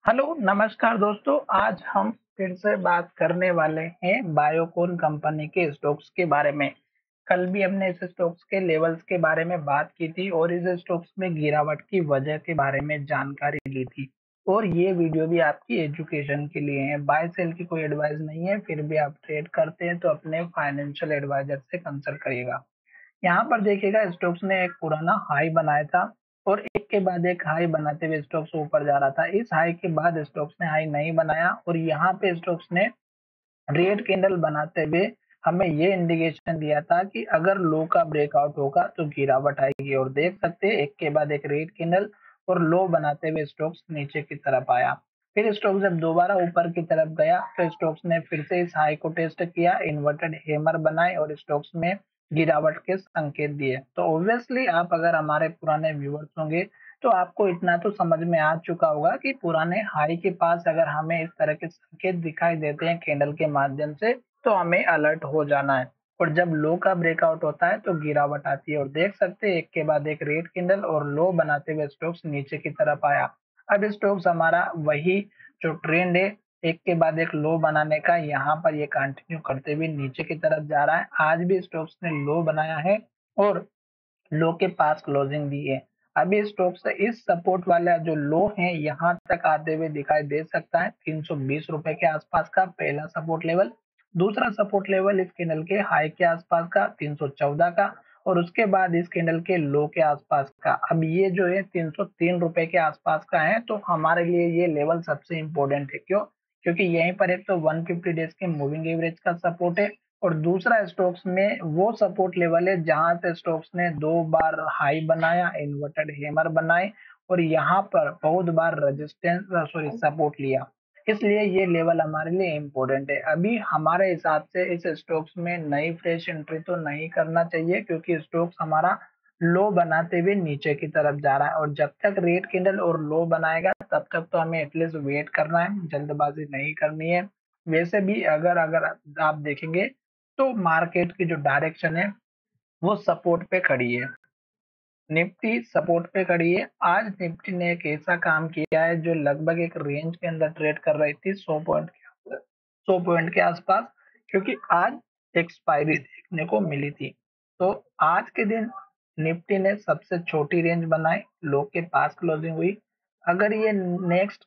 Hello, नमस्कार दोस्तों। आज हम फिर से बात करने वाले हैं बायोकॉन कंपनी के स्टॉक्स के बारे में। कल भी हमने इस स्टॉक्स के लेवल्स के बारे में बात की थी और इस स्टॉक्स में गिरावट की वजह के बारे में जानकारी ली थी। और ये वीडियो भी आपकी एजुकेशन के लिए है, बाय सेल की कोई एडवाइस नहीं है। फिर भी आप ट्रेड करते हैं तो अपने फाइनेंशियल एडवाइजर से कंसल्ट करिएगा। यहाँ पर देखिएगा, स्टोक्स ने एक पुराना हाई बनाया था और एक के बाद एक हाई बनाते हुए स्टोक्स ऊपर जा रहा था। इस हाई के बाद स्टोक्स ने हाई नहीं बनाया और यहाँ पे स्टोक्स ने रेड कैंडल बनाते हुए हमें ये इंडिकेशन दिया था कि अगर लो का ब्रेकआउट होगा तो गिरावट आएगी। और देख सकते हैं, एक के बाद एक रेड कैंडल और लो बनाते हुए स्टोक्स नीचे की तरफ आया। फिर स्टोक्स जब दोबारा ऊपर की तरफ गया तो स्टोक्स ने फिर से इस हाई को टेस्ट किया, इन्वर्टेड हैमर बनाए और स्टोक्स में गिरावट के संकेत दिए। तो ऑब्वियसली आप अगर हमारे पुराने व्यूअर्स होंगे तो आपको इतना तो समझ में आ चुका होगा कि पुराने हाई के पास अगर हमें इस तरह के संकेत दिखाई देते हैं कैंडल के माध्यम से तो हमें अलर्ट हो जाना है। और जब लो का ब्रेकआउट होता है तो गिरावट आती है और देख सकते हैं एक के बाद एक रेड कैंडल और लो बनाते हुए स्टॉक्स नीचे की तरफ आया। अब स्टॉक्स हमारा वही जो ट्रेंड है, एक के बाद एक लो बनाने का, यहाँ पर ये कंटिन्यू करते हुए नीचे की तरफ जा रहा है। आज भी स्टॉक्स ने लो बनाया है और लो के पास क्लोजिंग दी है। अभी स्टॉक्स इस सपोर्ट वाला जो लो है यहाँ तक आते हुए दिखाई दे सकता है। 320 रुपए के आसपास का पहला सपोर्ट लेवल, दूसरा सपोर्ट लेवल इस कैंडल के हाई के आसपास का 314 का और उसके बाद इस कैंडल के लो के आसपास का। अब ये जो है 303 रुपए के आसपास का है, तो हमारे लिए ये लेवल सबसे इंपॉर्टेंट है। क्यों? क्योंकि यहीं पर एक तो 150 डेज के मूविंग एवरेज का सपोर्ट है और दूसरा स्टॉक्स में वो सपोर्ट लेवल है जहां से स्टॉक्स ने 2 बार हाई बनाया, इन्वर्टेड हैमर बनाए और यहाँ पर बहुत बार रेजिस्टेंस सॉरी सपोर्ट लिया। इसलिए ये लेवल हमारे लिए इम्पोर्टेंट है। अभी हमारे हिसाब से इस स्टॉक्स में नई फ्रेश एंट्री तो नहीं करना चाहिए क्योंकि स्टॉक्स हमारा लो बनाते हुए नीचे की तरफ जा रहा है और जब तक रेड कैंडल और लो बनाएगा तब तक तो हमें एटलीस्ट वेट करना है, जल्दबाजी नहीं करनी है। वैसे भी अगर अगर आप देखेंगे तो मार्केट की जो डायरेक्शन है वो सपोर्ट पे खड़ी है। निफ्टी सपोर्ट पे खड़ी है। आज निफ्टी ने एक ऐसा काम किया है जो लगभग एक रेंज के अंदर ट्रेड कर रही थी 100 पॉइंट के आसपास, क्योंकि आज एक्सपायरी देखने को मिली थी। तो आज के दिन निफ्टी ने सबसे छोटी रेंज बनाई, लो के पास क्लोजिंग हुई। अगर ये नेक्स्ट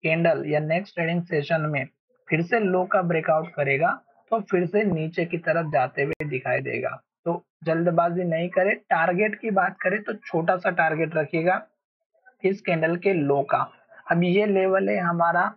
कैंडल या नेक्स्ट ट्रेडिंग सेशन में फिर से लो का ब्रेकआउट करेगा तो फिर से नीचे की तरफ जाते हुए दिखाई देगा। तो जल्दबाजी नहीं करें। टारगेट की बात करें तो छोटा सा टारगेट रखिएगा इस कैंडल के लो का। अब ये लेवल है हमारा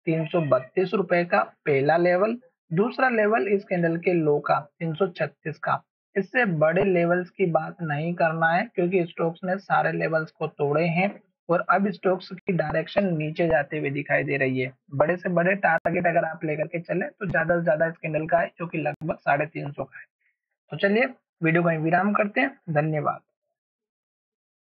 332 रुपए का पहला लेवल, दूसरा लेवल इस कैंडल के लो का 336 का। इससे बड़े लेवल्स की बात नहीं करना है क्योंकि स्टॉक्स ने सारे लेवल्स को तोड़े हैं और अब स्टॉक्स की डायरेक्शन नीचे जाते हुए दिखाई दे रही है। बड़े से बड़े टारगेट अगर आप लेकर के चले तो ज्यादा से ज्यादा इस कैंडल का है जो कि लगभग 350 का है। तो चलिए वीडियो को यहीं विराम करते हैं। धन्यवाद।